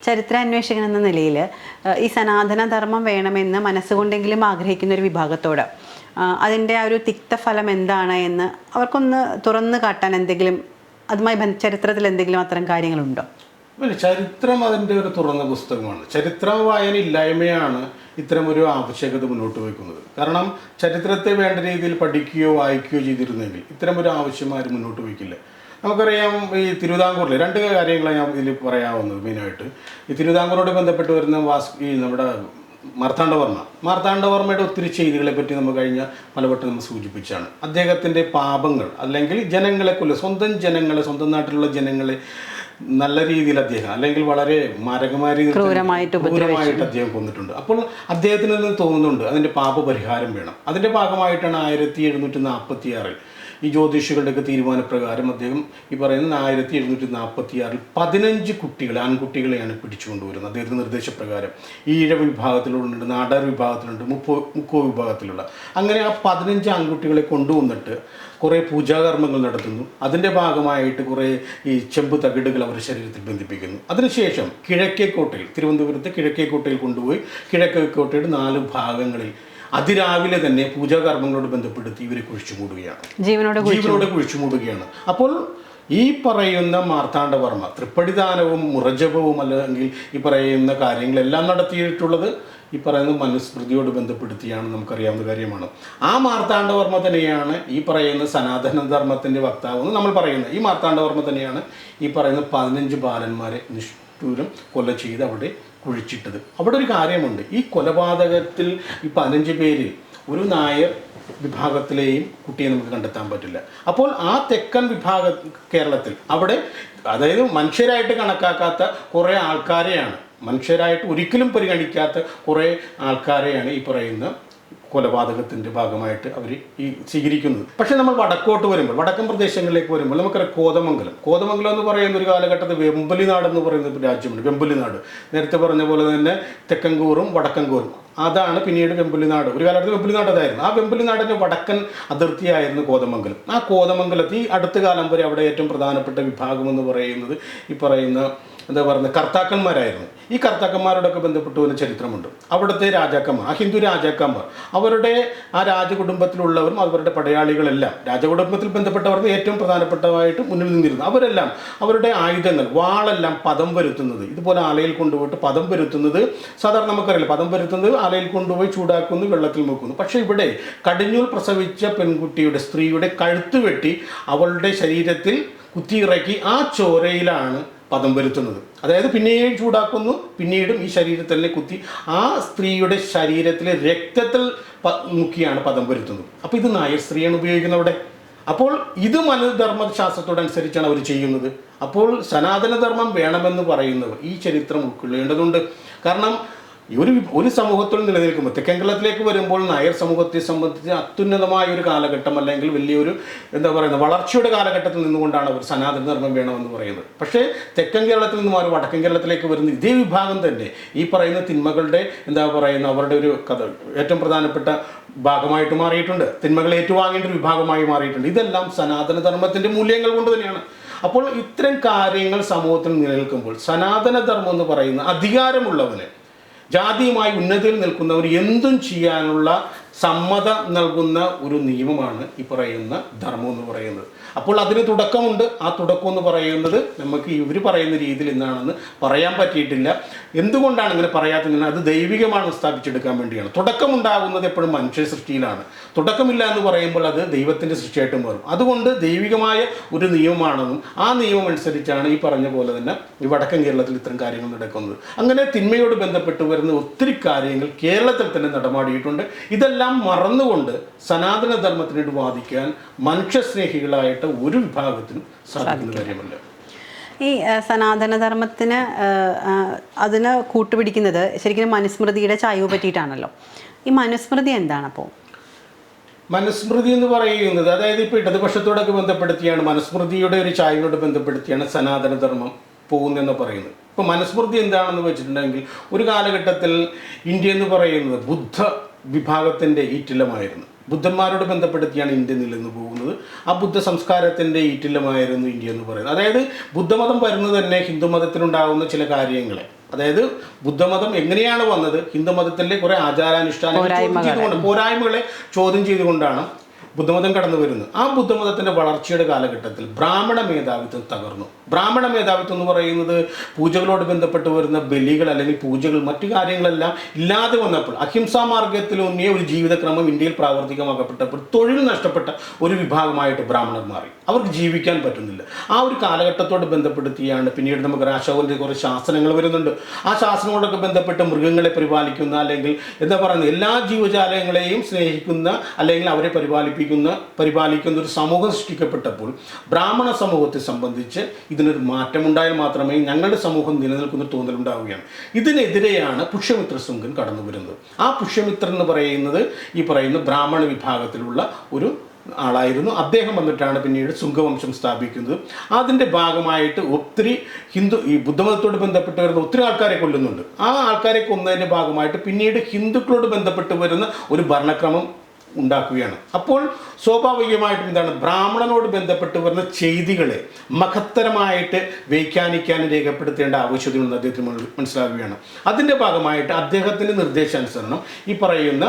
ചരിത്രാന്വേഷകൻ എന്ന നിലയിൽ ഈ സനാതനധർമ്മം വേണമെന്ന് മനസ്സുകൊണ്ടെങ്കിലും ആഗ്രഹിക്കുന്ന ഒരു വിഭാഗത്തോട് അതിൻ്റെ ആ ഒരു തിക്തഫലം എന്താണ് എന്ന് അവർക്കൊന്ന് തുറന്നു കാട്ടാൻ എന്തെങ്കിലും അതുമായി ചരിത്രത്തിൽ എന്തെങ്കിലും അത്തരം കാര്യങ്ങളുണ്ടോ? ചരിത്രം അതിൻ്റെ ഒരു തുറന്ന പുസ്തകമാണ്. ചരിത്ര വായന ഇല്ലായ്മയാണ് ഇത്തരമൊരു ആവശ്യകത മുന്നോട്ട് വയ്ക്കുന്നത്. കാരണം ചരിത്രത്തെ വേണ്ട രീതിയിൽ പഠിക്കുകയോ വായിക്കുകയോ ചെയ്തിരുന്നെങ്കിൽ ഇത്തരമൊരു ആവശ്യം ആരും മുന്നോട്ട് വയ്ക്കില്ല. നമുക്കറിയാം, ഈ തിരുവിതാംകൂറിൽ രണ്ട് കാര്യങ്ങളാണ് ഞാൻ ഇതിൽ പറയാവുന്നത്. മെയിനായിട്ട് ഈ തിരുവിതാംകൂറോട് ബന്ധപ്പെട്ട് വരുന്ന നമ്മുടെ മാർത്താണ്ഡവർമ്മയുടെ ഒത്തിരി ചെയ്തികളെ പറ്റി നമ്മൾ കഴിഞ്ഞ പലവട്ടം നമ്മൾ സൂചിപ്പിച്ചാണ്. അദ്ദേഹത്തിൻ്റെ പാപങ്ങൾ അല്ലെങ്കിൽ ജനങ്ങളെ സ്വന്തം ജനങ്ങളെ, സ്വന്തം നാട്ടിലുള്ള ജനങ്ങളെ നല്ല രീതിയിൽ അദ്ദേഹം അല്ലെങ്കിൽ വളരെ ക്രൂരമായിട്ട് അദ്ദേഹം കൊന്നിട്ടുണ്ട്. അപ്പോൾ അദ്ദേഹത്തിന് നിന്ന് തോന്നുന്നുണ്ട് അതിൻ്റെ പാപപരിഹാരം വേണം. അതിൻ്റെ ഭാഗമായിട്ടാണ് 1746 ഈ ജ്യോതിഷികളുടെയൊക്കെ തീരുമാനപ്രകാരം അദ്ദേഹം ഈ പറയുന്ന 1746 15 കുട്ടികളെ, ആൺകുട്ടികളെയാണ് പിടിച്ചുകൊണ്ടുവരുന്നത്. അദ്ദേഹത്തിൻ്റെ നിർദ്ദേശപ്രകാരം ഈഴ വിഭാഗത്തിലുണ്ട്, നാടാർ വിഭാഗത്തിലുണ്ട്, മുക്കോ വിഭാഗത്തിലുള്ള അങ്ങനെ ആ 15 ആൺകുട്ടികളെ കൊണ്ടുവന്നിട്ട് കുറേ പൂജാകർമ്മങ്ങൾ നടത്തുന്നു. അതിൻ്റെ ഭാഗമായിട്ട് കുറേ ഈ ചെമ്പ് തകിടുകൾ അവരുടെ ശരീരത്തിൽ ബന്ധിപ്പിക്കുന്നു. അതിനുശേഷം കിഴക്കേക്കോട്ടയിൽ, തിരുവനന്തപുരത്ത് കിഴക്കേക്കോട്ടയിൽ കൊണ്ടുപോയി കിഴക്കേക്കോട്ടയുടെ 4 ഭാഗങ്ങളിൽ അതിരാവിലെ തന്നെ പൂജാകർമ്മങ്ങളോട് ബന്ധപ്പെടുത്തി ഇവരെ കുഴിച്ചുമൂടുകയാണ്, ജീവനോടെ കുഴിച്ചുമൂടുകയാണ്. അപ്പോൾ ഈ പറയുന്ന മാർത്താണ്ഡവർമ്മ തൃപ്പടിദാനവും മുറജപവും അല്ലെങ്കിൽ ഈ പറയുന്ന കാര്യങ്ങളെല്ലാം നടത്തിയിട്ടുള്ളത് ഈ പറയുന്ന മനുസ്മൃതിയോട് ബന്ധപ്പെടുത്തിയാണ്, നമുക്കറിയാവുന്ന കാര്യമാണ്. ആ മാർത്താണ്ഡവർമ്മ തന്നെയാണ് ഈ പറയുന്ന സനാതനധർമ്മത്തിൻ്റെ വക്താവെന്ന് നമ്മൾ പറയുന്നത്. ഈ മാർത്താണ്ഡവർമ്മ തന്നെയാണ് ഈ പറയുന്ന 15 ബാലന്മാരെ നിഷ്ഠൂരം കൊല ചെയ്ത് അവിടെ കുഴിച്ചിട്ടത്. അവിടെ ഒരു കാര്യമുണ്ട്, ഈ കൊലപാതകത്തിൽ ഈ 15 പേരിൽ ഒരു നായർ വിഭാഗത്തിലെയും കുട്ടിയെ നമുക്ക് കണ്ടെത്താൻ പറ്റില്ല. അപ്പോൾ ആ തെക്കൻ കേരളത്തിൽ അവിടെ അതായത് മനുഷ്യരായിട്ട് കണക്കാക്കാത്ത കുറേ ആൾക്കാരെയാണ്, മനുഷ്യരായിട്ട് ഒരിക്കലും പരിഗണിക്കാത്ത കുറേ ആൾക്കാരെയാണ് ഈ പറയുന്ന കൊലപാതകത്തിൻ്റെ ഭാഗമായിട്ട് അവർ ഈ സ്വീകരിക്കുന്നത്. പക്ഷേ നമ്മൾ വടക്കോട്ട് വരുമ്പോൾ, വടക്കൻ പ്രദേശങ്ങളിലേക്ക് വരുമ്പോൾ നമുക്കറിയാം കോതമംഗലം എന്ന് പറയുന്ന ഒരു കാലഘട്ടത്തിൽ വെമ്പലിനാട് എന്ന് പറയുന്ന രാജ്യമുണ്ട്. വെമ്പലിനാട് നേരത്തെ പറഞ്ഞ പോലെ തന്നെ തെക്കൻകൂറും വടക്കൻകൂറും, അതാണ് പിന്നീട് വെമ്പലിനാട്. ഒരു കാലഘട്ടത്തിൽ വെമ്പലിനാട് അതായിരുന്നു. ആ വെമ്പലിനാടിൻ്റെ വടക്കൻ അതിർത്തിയായിരുന്നു കോതമംഗലം. ആ കോതമംഗലത്ത് ഈ അടുത്ത കാലം വരെ അവിടെ ഏറ്റവും പ്രധാനപ്പെട്ട വിഭാഗം എന്ന് പറയുന്നത് ഈ പറയുന്ന കർത്താക്കന്മാരായിരുന്നു. ഈ കർത്താക്കന്മാരോടൊക്കെ ബന്ധപ്പെട്ട് വന്ന ചരിത്രമുണ്ട്. അവിടുത്തെ രാജാക്കന്മാർ, ആ ഹിന്ദു രാജാക്കന്മാർ, അവരുടെ ആ രാജകുടുംബത്തിലുള്ളവരും അവരുടെ പടയാളികളെല്ലാം രാജകുടുംബത്തിൽ ബന്ധപ്പെട്ടവർക്ക് ഏറ്റവും പ്രധാനപ്പെട്ടതായിട്ട് മുന്നിൽ നിന്നിരുന്നു. അവരെല്ലാം അവരുടെ ആയുധങ്ങൾ, വാളെല്ലാം പദം വരുത്തുന്നത്, ഇതുപോലെ ആലയിൽ കൊണ്ടുപോയിട്ട് പദം വരുത്തുന്നത് സാധാരണ നമുക്കറിയില്ല. പദം വരുത്തുന്നത് ആലയിൽ കൊണ്ടുപോയി ചൂടാക്കുന്നു, വെള്ളത്തിൽ മുക്കുന്നു. പക്ഷേ ഇവിടെ കടിഞ്ഞൂൽ പ്രസവിച്ച പെൺകുട്ടിയുടെ, സ്ത്രീയുടെ കഴുത്ത് വെട്ടി അവളുടെ ശരീരത്തിൽ കുത്തിയിറക്കി ആ ചോരയിലാണ് പദം വരുത്തുന്നത്. അതായത് പിന്നെയും ചൂടാക്കുന്നു, പിന്നീടും ഈ ശരീരത്തിൽ തന്നെ കുത്തി ആ സ്ത്രീയുടെ ശരീരത്തിലെ രക്തത്തിൽ മുക്കിയാണ് പദം വരുത്തുന്നത്. അപ്പോൾ ഇത് നായർ സ്ത്രീയാണ് ഉപയോഗിക്കുന്നത് അവിടെ. അപ്പോൾ ഇത് മനുധർമ്മശാസ്ത്രത്തോടനുസരിച്ചാണ് അവർ ചെയ്യുന്നത്. അപ്പോൾ സനാതനധർമ്മം വേണമെന്ന് പറയുന്നവർ ഈ ചരിത്രം ഉൾക്കൊള്ളേണ്ടതുണ്ട്. കാരണം ഒരു സമൂഹത്തിൽ നിലനിൽക്കുമ്പോൾ തെക്കൻകേരളത്തിലേക്ക് വരുമ്പോൾ നായർ സമൂഹത്തെ സംബന്ധിച്ച് അത്യുന്നതമായ ഒരു കാലഘട്ടം അല്ലെങ്കിൽ വലിയൊരു വളർച്ചയുടെ കാലഘട്ടത്തിൽ നിന്നുകൊണ്ടാണ് അവർ സനാതനധർമ്മം വേണമെന്ന് പറയുന്നത്. പക്ഷേ തെക്കൻ കേരളത്തിൽ നിന്ന് മാറി വടക്കൻ കേരളത്തിലേക്ക് വരുന്ന ഇതേ വിഭാഗം തന്നെ ഈ പറയുന്ന തിന്മകളുടെ അവരുടെ ഒരു ഏറ്റവും പ്രധാനപ്പെട്ട ഭാഗമായിട്ട് മാറിയിട്ടുണ്ട്. തിന്മകൾ ഏറ്റുവാങ്ങേണ്ട ഒരു വിഭാഗമായി മാറിയിട്ടുണ്ട്. ഇതെല്ലാം സനാതനധർമ്മത്തിൻ്റെ മൂല്യങ്ങൾ കൊണ്ട് തന്നെയാണ്. അപ്പോൾ ഇത്തരം കാര്യങ്ങൾ സമൂഹത്തിൽ നിലനിൽക്കുമ്പോൾ സനാതനധർമ്മം എന്ന് പറയുന്ന അധികാരമുള്ളവന്, ജാതിയുമായി ഉന്നതിയിൽ നിൽക്കുന്നവർ എന്തും ചെയ്യാനുള്ള സമ്മതം നൽകുന്ന ഒരു നിയമമാണ് ഈ പറയുന്ന ധർമ്മം എന്ന് പറയുന്നത്. അപ്പോൾ അതിന് തുടക്കമുണ്ട്. ആ തുടക്കം എന്ന് പറയുന്നത് നമുക്ക് ഇവർ പറയുന്ന രീതിയിൽ എന്താണെന്ന് പറയാൻ പറ്റിയിട്ടില്ല. എന്തുകൊണ്ടാണ് ഇങ്ങനെ പറയാത്തത്? അത് ദൈവികമാണ് സ്ഥാപിച്ചെടുക്കാൻ വേണ്ടിയാണ്. തുടക്കമുണ്ടാകുന്നത് എപ്പോഴും മനുഷ്യ സൃഷ്ടിയിലാണ്. തുടക്കമില്ല എന്ന് പറയുമ്പോൾ അത് ദൈവത്തിൻ്റെ സൃഷ്ടിയായിട്ട് മാറും. അതുകൊണ്ട് ദൈവികമായ ഒരു നിയമമാണെന്നും ആ നിയമം അനുസരിച്ചാണ് ഈ പറഞ്ഞ പോലെ തന്നെ ഈ വടക്കൻ കേരളത്തിൽ ഇത്തരം കാര്യങ്ങൾ നടക്കുന്നത്. അങ്ങനെ തിന്മയോട് ബന്ധപ്പെട്ട് വരുന്ന ഒത്തിരി കാര്യങ്ങൾ കേരളത്തിൽ തന്നെ നടമാടിയിട്ടുണ്ട്. ഇതെല്ലാം മറന്നുകൊണ്ട് സനാതനധർമ്മത്തിനോട് വാദിക്കാൻ മനുഷ്യസ്നേഹികളായിട്ട് ഒരു വിഭാഗത്തിനും സാധിക്കുന്ന കാര്യമല്ല. ഈ സനാതനധർമ്മത്തിന് അതിന് കൂട്ടുപിടിക്കുന്നത് ശരിക്കും മനുസ്മൃതിയുടെ ചായ്വ് പറ്റിയിട്ടാണല്ലോ. ഈ മനുസ്മൃതി എന്താണ്? അപ്പോൾ മനുസ്മൃതി എന്ന് പറയുന്നത് അതായത് ഇപ്പോൾ ഇടതുപക്ഷത്തോടൊക്കെ ബന്ധപ്പെടുത്തിയാണ്, മനുസ്മൃതിയുടെ ഒരു ചായ്വിനോട് ബന്ധപ്പെടുത്തിയാണ് സനാതനധർമ്മം പോകുന്നതെന്ന് പറയുന്നത്. ഇപ്പോൾ മനുസ്മൃതി എന്താണെന്ന് വെച്ചിട്ടുണ്ടെങ്കിൽ ഒരു കാലഘട്ടത്തിൽ ഇന്ത്യ എന്ന് പറയുന്നത് ബുദ്ധ വിഭാഗത്തിൻ്റെ ഈറ്റില്ലമായിരുന്നു. ബുദ്ധന്മാരോട് ബന്ധപ്പെടുത്തിയാണ് ഇന്ത്യ നിലനിന്ന് പോകുന്നത്. ആ ബുദ്ധ സംസ്കാരത്തിൻ്റെ ഈറ്റില്ലമായിരുന്നു ഇന്ത്യ എന്ന് പറയുന്നത്. അതായത് ബുദ്ധമതം വരുന്നത് തന്നെ ഹിന്ദുമതത്തിലുണ്ടാകുന്ന ചില കാര്യങ്ങളെ അതായത് ബുദ്ധമതം എങ്ങനെയാണ് വന്നത്, ഹിന്ദുമതത്തിലെ കുറെ ആചാരാനുഷ്ഠാനങ്ങൾ ചോദ്യം ചെയ്തുകൊണ്ട്, പോരായ്മകളെ ചോദ്യം ചെയ്തുകൊണ്ടാണ് ബുദ്ധമതം കടന്നു വരുന്നത്. ആ ബുദ്ധമതത്തിന്റെ വളർച്ചയുടെ കാലഘട്ടത്തിൽ ബ്രാഹ്മണ മേധാവിത്വം തകർന്നു. ബ്രാഹ്മണ മേധാവിത്വം എന്ന് പറയുന്നത് പൂജകളോട് ബന്ധപ്പെട്ട് വരുന്ന ബലികൾ അല്ലെങ്കിൽ പൂജകൾ മറ്റു കാര്യങ്ങളെല്ലാം ഇല്ലാതെ വന്നപ്പോൾ, അഹിംസാ മാർഗത്തിലൂന്നിയ ഒരു ജീവിതക്രമം ഇന്ത്യയിൽ പ്രാവർത്തികമാക്കപ്പെട്ടപ്പോൾ തൊഴിൽ നഷ്ടപ്പെട്ട ഒരു വിഭാഗമായിട്ട് ബ്രാഹ്മണർ മാറി. അവർക്ക് ജീവിക്കാൻ പറ്റുന്നില്ല. ആ ഒരു കാലഘട്ടത്തോട് ബന്ധപ്പെടുത്തിയാണ് പിന്നീട് നമുക്ക് അശോകന്റെ കുറേ ശാസനങ്ങൾ വരുന്നുണ്ട്. ആ ശാസനങ്ങളോടൊക്കെ ബന്ധപ്പെട്ട് മൃഗങ്ങളെ പരിപാലിക്കുന്ന, അല്ലെങ്കിൽ എന്താ പറയുന്നത്, എല്ലാ ജീവജാലങ്ങളെയും സ്നേഹിക്കുന്ന അല്ലെങ്കിൽ അവരെ പരിപാലിക്കുന്ന ഒരു സമൂഹം സൃഷ്ടിക്കപ്പെട്ടപ്പോൾ ബ്രാഹ്മണ സമൂഹത്തെ സംബന്ധിച്ച് ഇതിനൊരു മാറ്റമുണ്ടായാൽ മാത്രമേ ഞങ്ങളുടെ സമൂഹം നിലനിൽക്കുന്ന തോന്നലുണ്ടാവുകയാണ്. ഇതിനെതിരെയാണ് പുഷ്യമിത്ര ശുംഗൻ കടന്നു വരുന്നത്. ആ പുഷ്യമിത്രൻ എന്ന് പറയുന്നത് ഈ പറയുന്ന ബ്രാഹ്മണ വിഭാഗത്തിലുള്ള ഒരു ആളായിരുന്നു. അദ്ദേഹം വന്നിട്ടാണ് പിന്നീട് ശുംഗവംശം സ്ഥാപിക്കുന്നത്. അതിൻ്റെ ഭാഗമായിട്ട് ഒത്തിരി ഈ ബുദ്ധമതത്തോട് ബന്ധപ്പെട്ട് വരുന്ന ഒത്തിരി ആൾക്കാരെ കൊല്ലുന്നുണ്ട്. ആ ആൾക്കാരെ കൊന്നതിൻ്റെ ഭാഗമായിട്ട് പിന്നീട് ഹിന്ദുക്കളോട് ബന്ധപ്പെട്ട് വരുന്ന ഒരു ഭരണക്രമം ഉണ്ടാക്കുകയാണ്. അപ്പോൾ സ്വാഭാവികമായിട്ടും എന്താണ്, ബ്രാഹ്മണനോട് ബന്ധപ്പെട്ട് വരുന്ന ചെയ്തികളെ മഹത്തരമായിട്ട് വ്യാഖ്യാനിക്കാനും രേഖപ്പെടുത്തേണ്ട ആവശ്യതയുണ്ടെന്ന് അദ്ദേഹത്തിന് മനസ്സിലാക്കുകയാണ്. അതിൻ്റെ ഭാഗമായിട്ട് അദ്ദേഹത്തിൻ്റെ നിർദ്ദേശാനുസരണം ഈ പറയുന്ന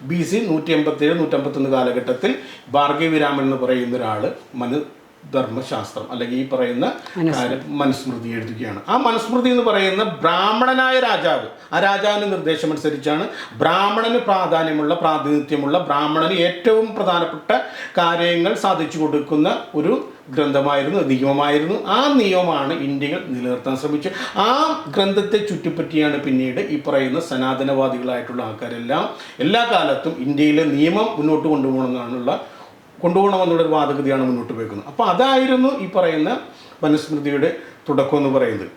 BC 187-151 കാലഘട്ടത്തിൽ ഭാർഗവീരാമൻ എന്ന് പറയുന്ന ഒരാൾ ധർമ്മശാസ്ത്രം അല്ലെങ്കിൽ ഈ പറയുന്ന മനുസ്മൃതി എഴുതുകയാണ്. ആ മനുസ്മൃതി എന്ന് പറയുന്ന ബ്രാഹ്മണനായ രാജാവ്, ആ രാജാവിൻ്റെ നിർദ്ദേശമനുസരിച്ചാണ് ബ്രാഹ്മണന് പ്രാതിനിധ്യമുള്ള ബ്രാഹ്മണന് ഏറ്റവും പ്രധാനപ്പെട്ട കാര്യങ്ങൾ സാധിച്ചു കൊടുക്കുന്ന ഒരു ഗ്രന്ഥമായിരുന്നു, നിയമമായിരുന്നു. ആ നിയമമാണ് ഇന്ത്യയിൽ നിലനിർത്താൻ ശ്രമിച്ചത്. ആ ഗ്രന്ഥത്തെ ചുറ്റിപ്പറ്റിയാണ് പിന്നീട് ഈ പറയുന്ന സനാതനവാദികളായിട്ടുള്ള ആൾക്കാരെല്ലാം എല്ലാ കാലത്തും ഇന്ത്യയിലെ നിയമം മുന്നോട്ട് കൊണ്ടുപോകണമെന്നുള്ളൊരു വാദഗതിയാണ് മുന്നോട്ട് വയ്ക്കുന്നത്. അപ്പോൾ അതായിരുന്നു ഈ പറയുന്ന മനുസ്മൃതിയുടെ തുടക്കം എന്ന് പറയുന്നത്.